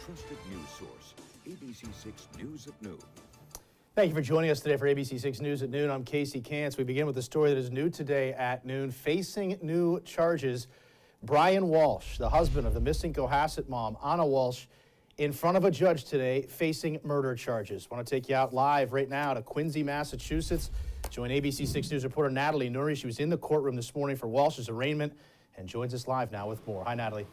trusted news source, ABC6 News at Noon. Thank you for joining us today for ABC6 News at Noon. I'm Casey Cantz. We begin with a story that is new today at noon. Facing new charges, Brian Walsh, the husband of the missing Cohasset mom, Anna Walsh, in front of a judge today facing murder charges. Want to take you out live right now to Quincy, Massachusetts. Join ABC6 News reporter Natalie Nuri. She was in the courtroom this morning for Walsh's arraignment and joins us live now with more. Hi, Natalie.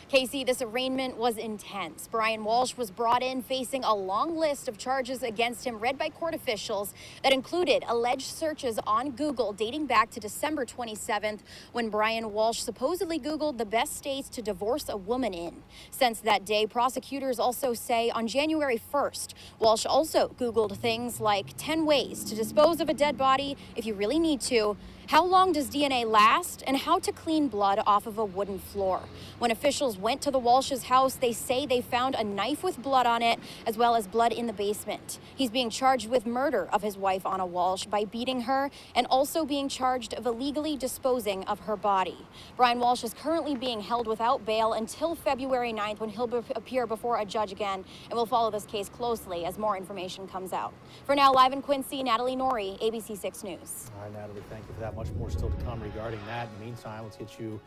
Casey, this arraignment was intense. Brian Walsh was brought in facing a long list of charges against him read by court officials that included alleged searches on Google dating back to December 27th when Brian Walsh supposedly Googled the best states to divorce a woman in. Since that day, prosecutors also say on January 1st, Walsh also Googled things like 10 ways to dispose of a dead body if you really need to, how long does DNA last, and how to clean blood off of a wooden floor. When officials went to the Walsh's house, they say they found a knife with blood on it, as well as blood in the basement. He's being charged with murder of his wife, Anna Walsh, by beating her, and also being charged of illegally disposing of her body. Brian Walsh is currently being held without bail until February 9th, when he'll appear before a judge again, and we'll follow this case closely as more information comes out. For now, live in Quincy, Natalie Nuri, ABC6 News. All right, Natalie, thank you for that. Much more still to come regarding that. In the meantime, let's get you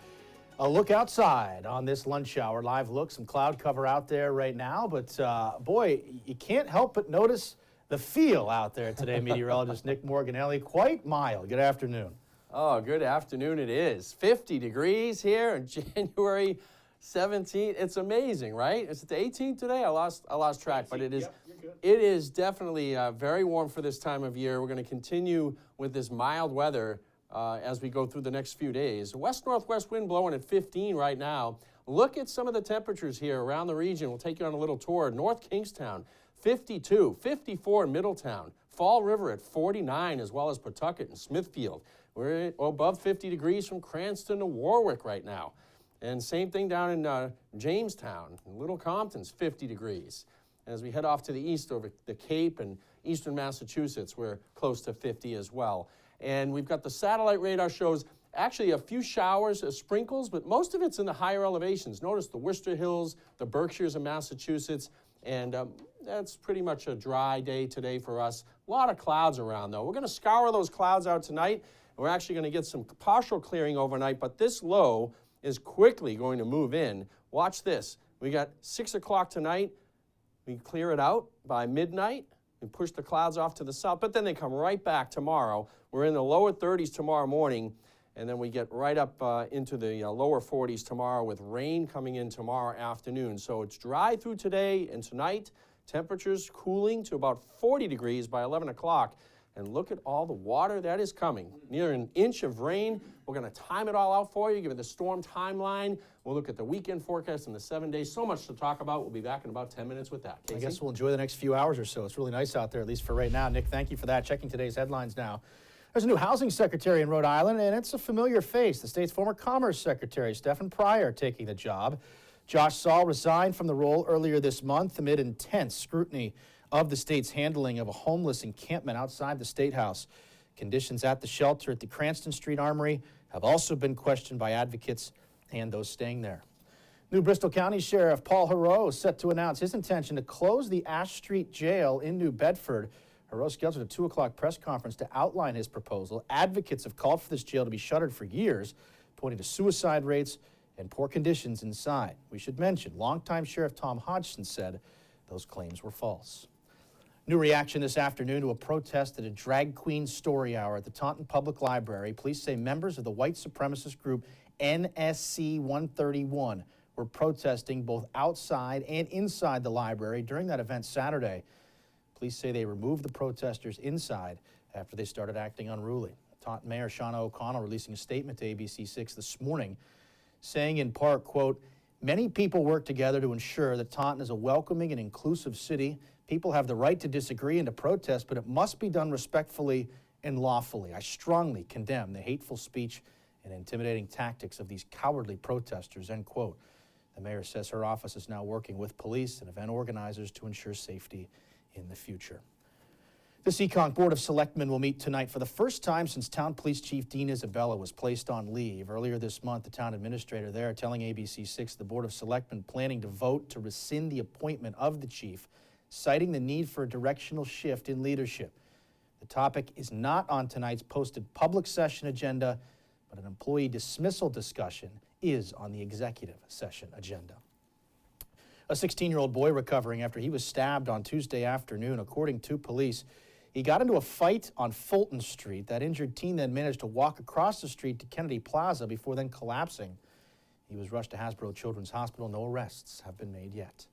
a look outside on this lunch hour. Live look, some cloud cover out there right now, but boy, you can't help but notice the feel out there today, meteorologist Nick Morganelli. Quite mild. Good afternoon. Oh, good afternoon it is. 50 degrees here on January 17th. It's amazing, right? Is it the 18th today? I lost track, 18th, but it is. Yep, it is definitely very warm for this time of year. We're going to continue with this mild weather as we go through the next few days. West-northwest wind blowing at 15 right now. Look at some of the temperatures here around the region. We'll take you on a little tour. North Kingstown, 52, 54 in Middletown. Fall River at 49, as well as Pawtucket and Smithfield. We're above 50 degrees from Cranston to Warwick right now. And same thing down in Jamestown. Little Compton's 50 degrees. As we head off to the east over the Cape and eastern Massachusetts, we're close to 50 as well. And we've got the satellite radar shows actually a few showers, sprinkles, but most of it's in the higher elevations. Notice the Worcester Hills, the Berkshires of Massachusetts, and that's pretty much a dry day today for us. A lot of clouds around, though. We're going to scour those clouds out tonight, and we're actually going to get some partial clearing overnight, but this low is quickly going to move in. Watch this. We got 6 o'clock tonight. We clear it out by midnight. We push the clouds off to the south, but then they come right back tomorrow. We're in the lower 30s tomorrow morning, and then we get right up into the lower 40s tomorrow with rain coming in tomorrow afternoon. So it's dry through today and tonight. Temperatures cooling to about 40 degrees by 11 o'clock. And look at all the water that is coming. Near an inch of rain. We're going to time it all out for you, give it the storm timeline. We'll look at the weekend forecast and the 7 days. So much to talk about. We'll be back in about 10 minutes with that. Casey? I guess we'll enjoy the next few hours or so. It's really nice out there, at least for right now. Nick, thank you for that. Checking today's headlines now. There's a new housing secretary in Rhode Island, and it's a familiar face. The state's former Commerce Secretary, Stephen Pryor, taking the job. Josh Saul resigned from the role earlier this month amid intense scrutiny of the state's handling of a homeless encampment outside the State House. Conditions at the shelter at the Cranston Street Armory have also been questioned by advocates and those staying there. New Bristol County Sheriff Paul Heroux is set to announce his intention to close the Ash Street Jail in New Bedford. Heroux scheduled a 2 o'clock press conference to outline his proposal. Advocates have called for this jail to be shuttered for years, pointing to suicide rates and poor conditions inside. We should mention, longtime Sheriff Tom Hodgson said those claims were false. New reaction this afternoon to a protest at a drag queen story hour at the Taunton Public Library. Police say members of the white supremacist group NSC 131 were protesting both outside and inside the library during that event Saturday. Police say they removed the protesters inside after they started acting unruly. Taunton Mayor Shauna O'Connell releasing a statement to ABC6 this morning, saying in part, quote, "Many people work together to ensure that Taunton is a welcoming and inclusive city. People have the right to disagree and to protest, but it must be done respectfully and lawfully. I strongly condemn the hateful speech and intimidating tactics of these cowardly protesters," end quote. The mayor says her office is now working with police and event organizers to ensure safety in the future. The Seekonk Board of Selectmen will meet tonight for the first time since Town Police Chief Dean Isabella was placed on leave. Earlier this month, the town administrator there telling ABC6 the Board of Selectmen planning to vote to rescind the appointment of the chief, citing the need for a directional shift in leadership. The topic is not on tonight's posted public session agenda, but an employee dismissal discussion is on the executive session agenda. A 16-year-old boy recovering after he was stabbed on Tuesday afternoon, according to police. He got into a fight on Fulton Street. That injured teen then managed to walk across the street to Kennedy Plaza before then collapsing. He was rushed to Hasbro Children's Hospital. No arrests have been made yet.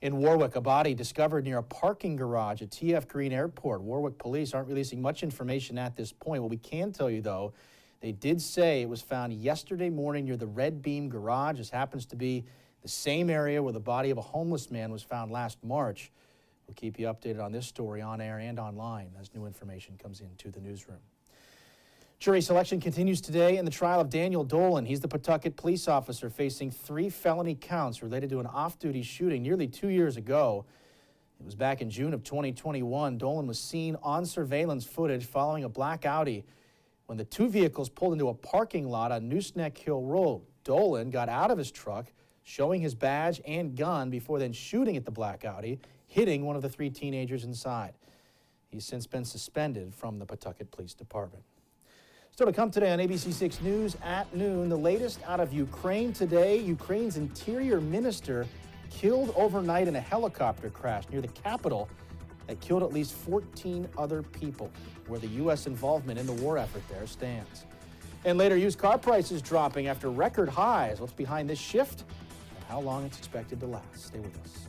In Warwick, a body discovered near a parking garage at TF Green Airport. Warwick police aren't releasing much information at this point. What we can tell you, though, they did say it was found yesterday morning near the Red Beam Garage. This happens to be the same area where the body of a homeless man was found last March. We'll keep you updated on this story on air and online as new information comes into the newsroom. Jury selection continues today in the trial of Daniel Dolan. He's the Pawtucket police officer facing 3 felony counts related to an off-duty shooting nearly 2 years ago. It was back in June of 2021. Dolan was seen on surveillance footage following a black Audi when the 2 vehicles pulled into a parking lot on Nooseneck Hill Road. Dolan got out of his truck, showing his badge and gun before then shooting at the black Audi, hitting one of the 3 teenagers inside. He's since been suspended from the Pawtucket Police Department. Still to come today on ABC6 News at noon, the latest out of Ukraine today. Ukraine's interior minister killed overnight in a helicopter crash near the capital that killed at least 14 other people, where the U.S. involvement in the war effort there stands. And later, used car prices dropping after record highs. What's behind this shift and how long it's expected to last? Stay with us.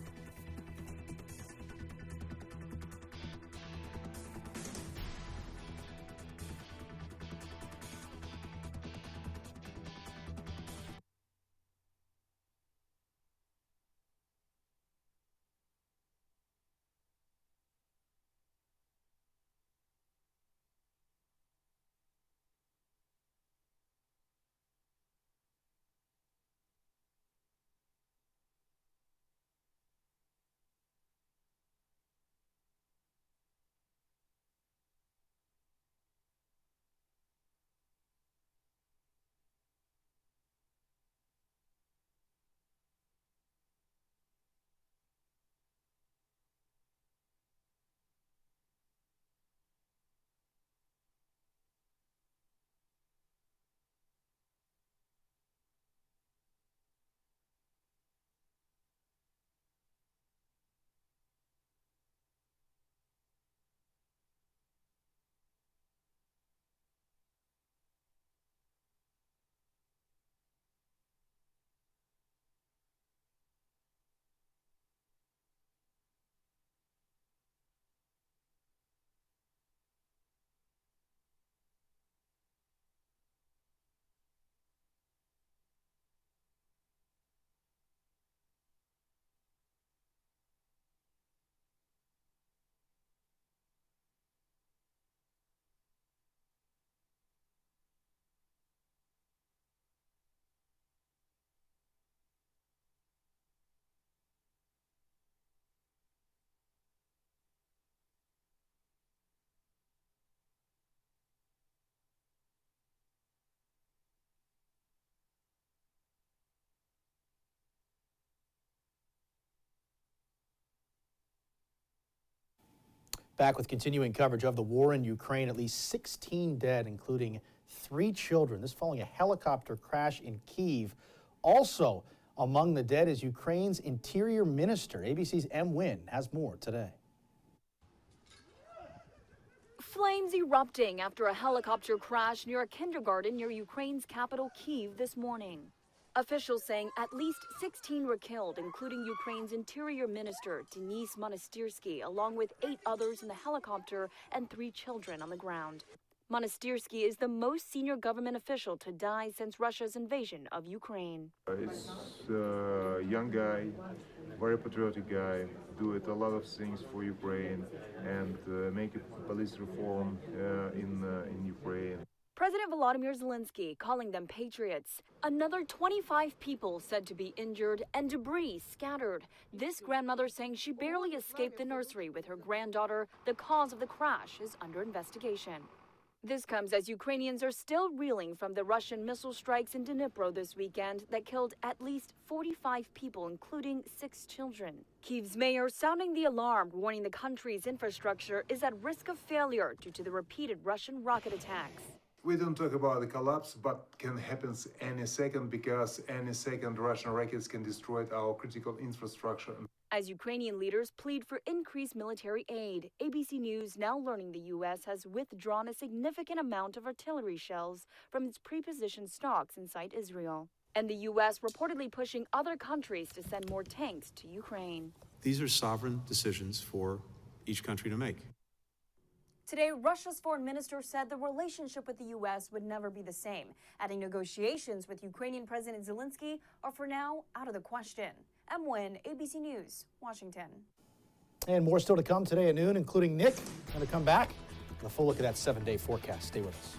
Back with continuing coverage of the war in Ukraine. At least 16 dead, including 3 children. This following a helicopter crash in Kyiv. Also among the dead is Ukraine's interior minister. ABC's M. Wynn has more today. Flames erupting after a helicopter crash near a kindergarten near Ukraine's capital, Kyiv, this morning. Officials saying at least 16 were killed, including Ukraine's interior minister, Denis Monastyrsky, along with 8 others in the helicopter and 3 children on the ground. Monastyrsky is the most senior government official to die since Russia's invasion of Ukraine. He's a young guy, very patriotic guy, doing a lot of things for Ukraine and make it police reform in Ukraine. President Volodymyr Zelensky calling them patriots. Another 25 people said to be injured and debris scattered. This grandmother saying she barely escaped the nursery with her granddaughter. The cause of the crash is under investigation. This comes as Ukrainians are still reeling from the Russian missile strikes in Dnipro this weekend that killed at least 45 people, including 6 children. Kyiv's mayor sounding the alarm, warning the country's infrastructure is at risk of failure due to the repeated Russian rocket attacks. We don't talk about the collapse, but can happen any second, because any second Russian rockets can destroy our critical infrastructure. As Ukrainian leaders plead for increased military aid, ABC News now learning the U.S. has withdrawn a significant amount of artillery shells from its pre-positioned stocks inside Israel. And the U.S. reportedly pushing other countries to send more tanks to Ukraine. These are sovereign decisions for each country to make. Today, Russia's foreign minister said the relationship with the U.S. would never be the same, adding negotiations with Ukrainian President Zelensky are for now out of the question. M. Nguyen, ABC News, Washington. And more still to come today at noon, including Nick going to come back with a full look at that 7-day forecast. Stay with us.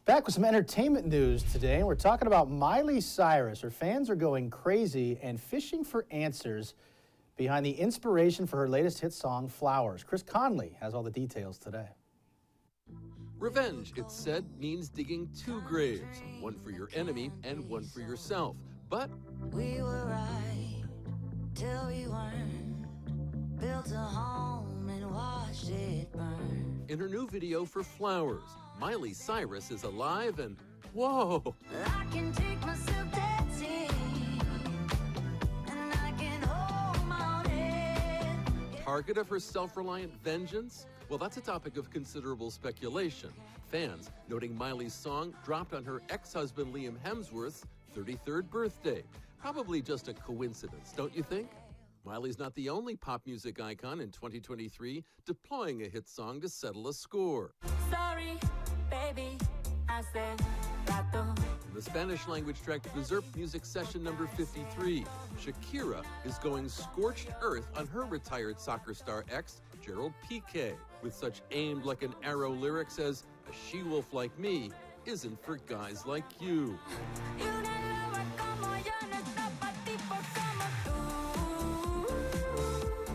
Back with some entertainment news today, and we're talking about Miley Cyrus. Her fans are going crazy and fishing for answers behind the inspiration for her latest hit song, Flowers. Chris Conley has all the details today. Revenge, it's said, means digging 2 graves, one for your enemy and one for yourself. But we were right till we weren't, built a home and watched it burn. In her new video for Flowers, Miley Cyrus is alive and whoa! I can take myself dancing, and I can hold my own head. Target of her self-reliant vengeance? Well, that's a topic of considerable speculation. Fans noting Miley's song dropped on her ex-husband Liam Hemsworth's 33rd birthday. Probably just a coincidence, don't you think? Miley's not the only pop music icon in 2023 deploying a hit song to settle a score. Sorry, baby, I said rato. In the Spanish-language track Berserk Music Session number 53, Shakira is going scorched earth on her retired soccer star ex, Gerald Piqué, with such aimed like an arrow lyrics as, "A she-wolf like me isn't for guys like you."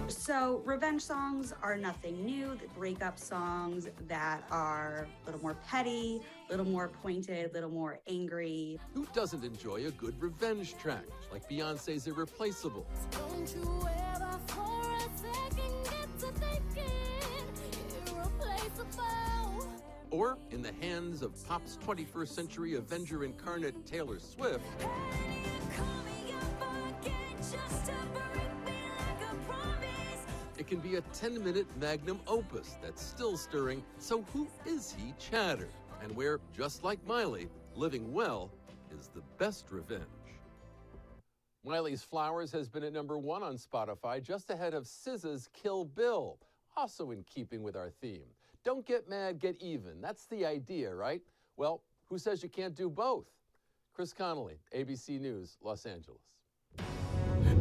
So revenge songs are nothing new. The breakup songs that are a little more petty, a little more pointed, a little more angry. Who doesn't enjoy a good revenge track, like Beyonce's Irreplaceable? Don't you ever for a second get to thinking Or in the hands of pop's 21st century Avenger incarnate Taylor Swift, it can be a 10-minute magnum opus that's still stirring. So who is he, Chatter? And where, just like Miley, living well is the best revenge. Miley's Flowers has been at #1 on Spotify, just ahead of SZA's Kill Bill, also in keeping with our theme. Don't get mad, get even. That's the idea, right? Well, who says you can't do both? Chris Connolly, ABC News, Los Angeles.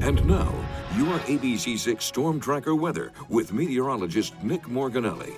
And now, your ABC6 Storm Tracker weather with meteorologist Nick Morganelli.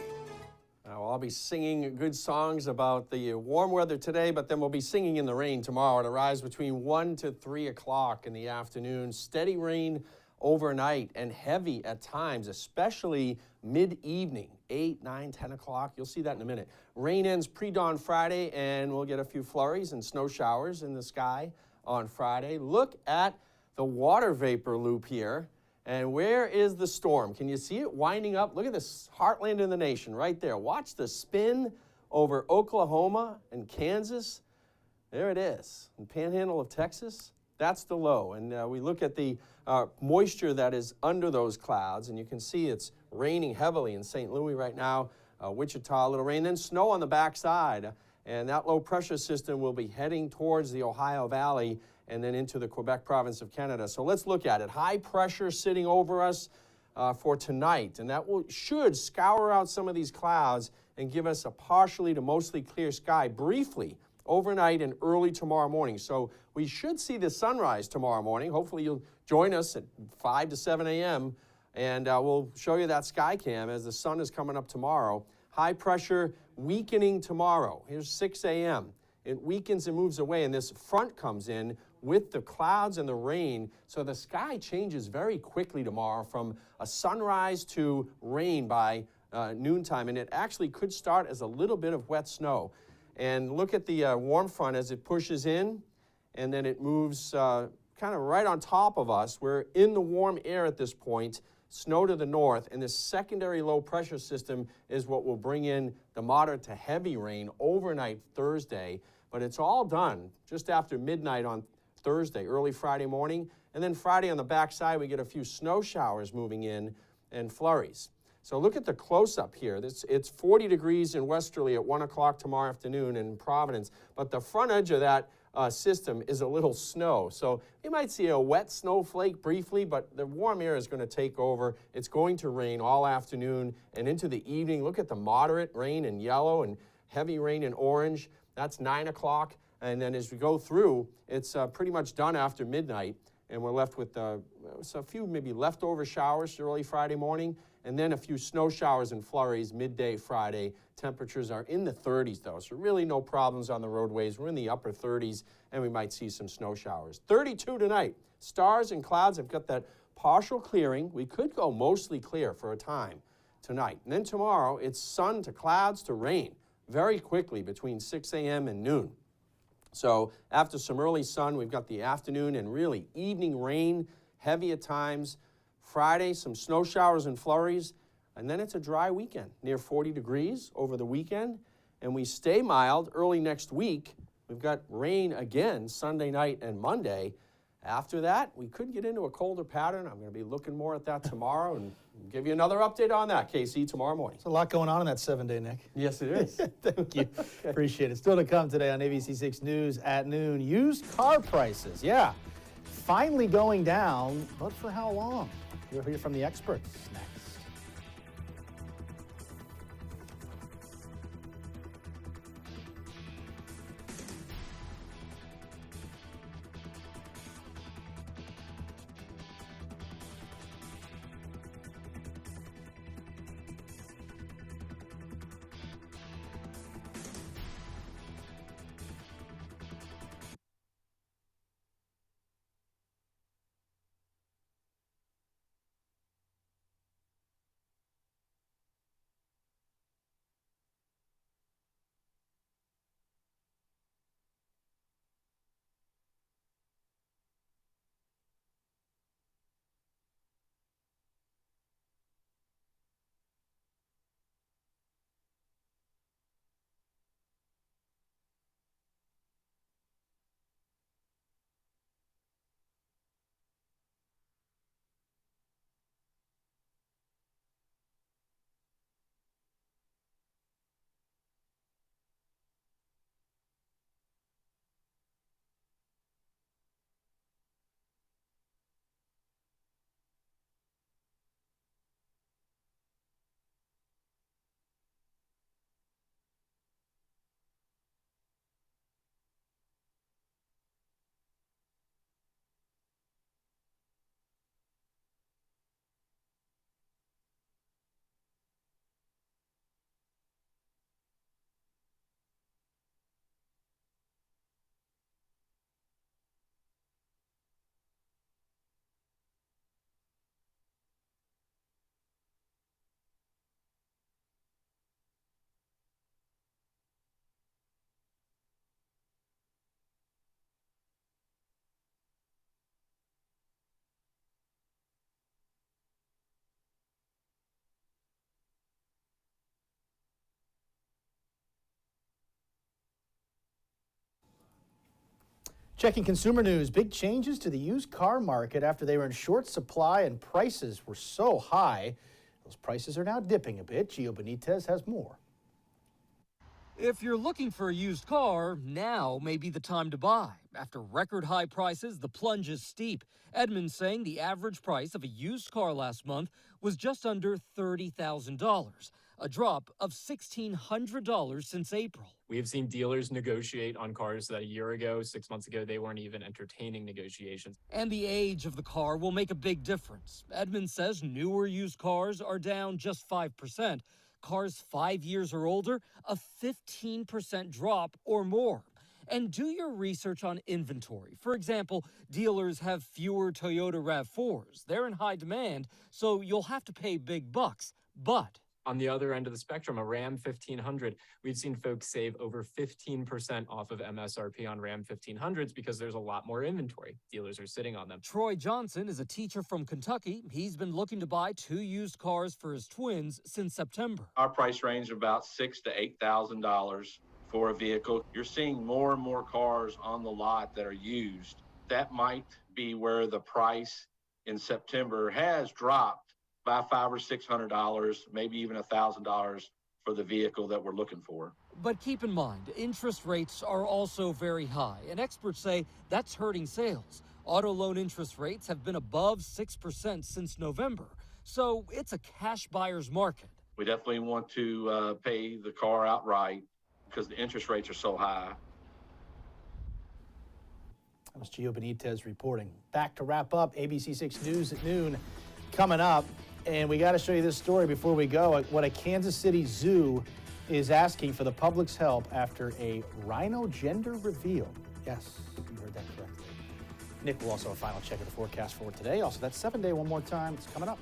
I'll be singing good songs about the warm weather today, but then we'll be singing in the rain tomorrow. It'll rise between 1 to 3 o'clock in the afternoon. Steady rain overnight and heavy at times, especially mid-evening, 8, 9, 10 o'clock. You'll see that in a minute. Rain ends pre-dawn Friday, and we'll get a few flurries and snow showers in the sky on Friday. Look at the water vapor loop here. And where is the storm? Can you see it winding up? Look at this heartland of the nation right there. Watch the spin over Oklahoma and Kansas. There it is. In Panhandle of Texas, that's the low. And we look at the moisture that is under those clouds, and you can see it's raining heavily in St. Louis right now. Wichita, a little rain, then snow on the backside. And that low pressure system will be heading towards the Ohio Valley and then into the Quebec province of Canada. So let's look at it. High pressure sitting over us for tonight, and that should scour out some of these clouds and give us a partially to mostly clear sky briefly overnight and early tomorrow morning. So we should see the sunrise tomorrow morning. Hopefully you'll join us at 5 to 7 a.m. and we'll show you that sky cam as the sun is coming up tomorrow. High pressure weakening tomorrow. Here's 6 a.m. It weakens and moves away, and this front comes in with the clouds and the rain, so the sky changes very quickly tomorrow from a sunrise to rain by noontime, and it actually could start as a little bit of wet snow. And look at the warm front as it pushes in, and then it moves kind of right on top of us. We're in the warm air at this point, snow to the north, and this secondary low pressure system is what will bring in the moderate to heavy rain overnight Thursday, but it's all done just after midnight on Thursday, early Friday morning, and then Friday on the backside we get a few snow showers moving in and flurries. So look at the close-up here. It's 40 degrees in Westerly at 1 o'clock tomorrow afternoon in Providence, but the front edge of that system is a little snow. So you might see a wet snowflake briefly, but the warm air is going to take over. It's going to rain all afternoon and into the evening. Look at the moderate rain in yellow and heavy rain in orange. That's 9 o'clock. And then as we go through, it's pretty much done after midnight, and we're left with a few maybe leftover showers early Friday morning, and then a few snow showers and flurries midday Friday. Temperatures are in the 30s, though, so really no problems on the roadways. We're in the upper 30s, and we might see some snow showers. 32 tonight. Stars and clouds have got that partial clearing. We could go mostly clear for a time tonight. And then tomorrow, it's sun to clouds to rain very quickly between 6 a.m. and noon. So after some early sun, we've got the afternoon and really evening rain, heavy at times. Friday, some snow showers and flurries, and then it's a dry weekend, near 40 degrees over the weekend, and we stay mild early next week. We've got rain again Sunday night and Monday. After that, we could get into a colder pattern. I'm going to be looking more at that tomorrow and give you another update on that, KC, tomorrow morning. There's a lot going on in that 7-day, Nick. Yes, it is. Thank you. Okay. Appreciate it. Still to come today on ABC6 News at noon. Used car prices, yeah, finally going down, but for how long? You'll hear from the experts next. Checking consumer news, big changes to the used car market after they were in short supply and prices were so high. Those prices are now dipping a bit. Gio Benitez has more. If you're looking for a used car, now may be the time to buy. After record high prices, the plunge is steep. Edmunds saying the average price of a used car last month was just under $30,000, a drop of $1,600 since April. We have seen dealers negotiate on cars that a year ago, 6 months ago, they weren't even entertaining negotiations. And the age of the car will make a big difference. Edmunds says newer used cars are down just 5%. Cars 5 years or older, a 15% drop or more. And do your research on inventory. For example, dealers have fewer Toyota RAV4s. They're in high demand, so you'll have to pay big bucks. But on the other end of the spectrum, a Ram 1500, we've seen folks save over 15% off of MSRP on Ram 1500s because there's a lot more inventory. Dealers are sitting on them. Troy Johnson is a teacher from Kentucky. He's been looking to buy 2 used cars for his twins since September. Our price range is about $6,000 to $8,000 for a vehicle. You're seeing more and more cars on the lot that are used. That might be where the price in September has dropped by $500 or $600, maybe even $1,000 for the vehicle that we're looking for. But keep in mind, interest rates are also very high, and experts say that's hurting sales. Auto loan interest rates have been above 6% since November, so it's a cash buyer's market. We definitely want to pay the car outright because the interest rates are so high. That was Gio Benitez reporting. Back to wrap up ABC6 News at noon coming up. And we got to show you this story before we go. What a Kansas City zoo is asking for the public's help after a rhino gender reveal. Yes, you heard that correctly. Nick will also have a final check of the forecast for today. Also, that's 7-day one more time. It's coming up.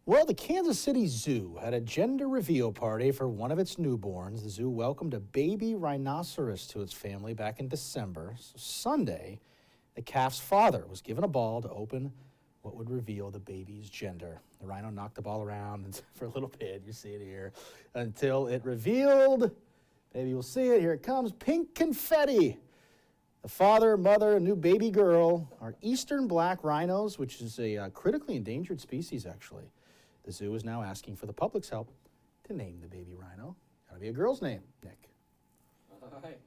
Well, the Kansas City Zoo had a gender reveal party for one of its newborns. The zoo welcomed a baby rhinoceros to its family back in December. So Sunday, the calf's father was given a ball to open what what would reveal the baby's gender. The rhino knocked the ball around for a little bit, you see it here, until it revealed, maybe you'll see it, here it comes, pink confetti. The father, mother, and new baby girl are eastern black rhinos, which is a critically endangered species, actually. The zoo is now asking for the public's help to name the baby rhino. Gotta be a girl's name, Nick. All right.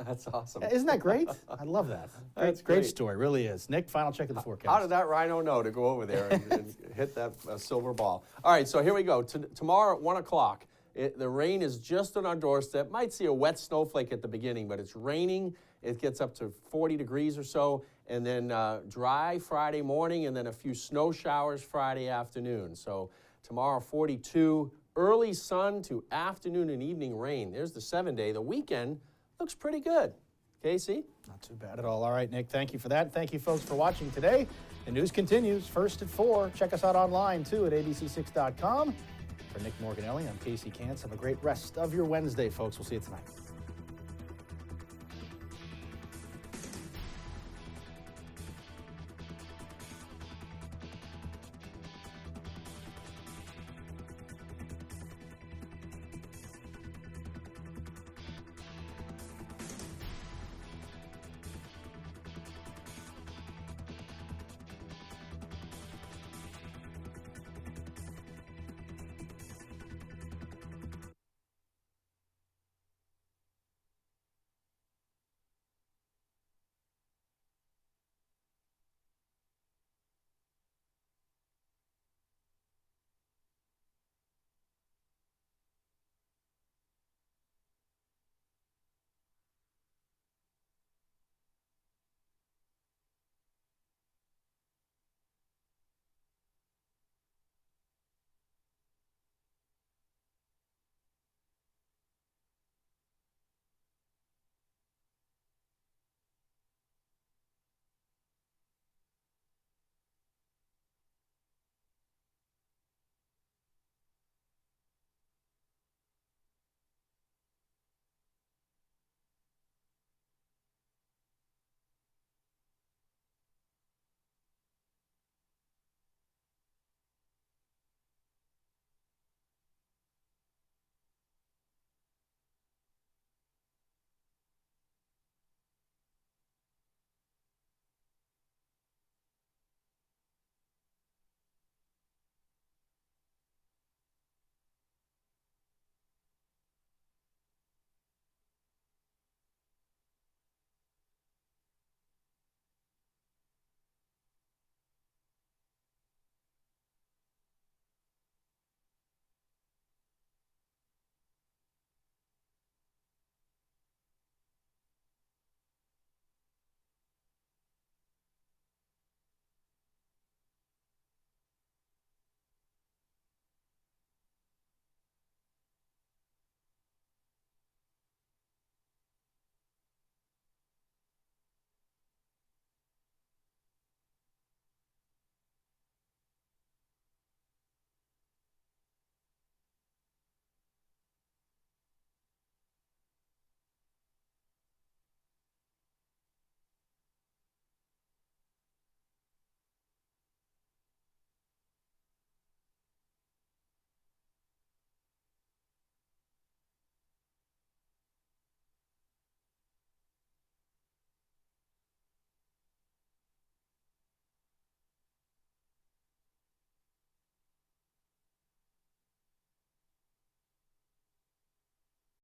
That's awesome. Isn't that great? I love that. That's Great great. story, really is. Nick, final check of the forecast. How did that rhino know to go over there and hit that silver ball? All right, so here we go. Tomorrow at 1 o'clock, the rain is just on our doorstep. Might see a wet snowflake at the beginning, but it's raining. It gets up to 40 degrees or so, and then dry Friday morning, and then a few snow showers Friday afternoon. So tomorrow, 42, early sun to afternoon and evening rain. There's the 7-day. The weekend looks pretty good. Casey? Not too bad at all. All right, Nick, thank you for that. Thank you, folks, for watching today. The news continues, first at 4. Check us out online, too, at abc6.com. For Nick Morganelli, I'm Casey Kantz. Have a great rest of your Wednesday, folks. We'll see you tonight.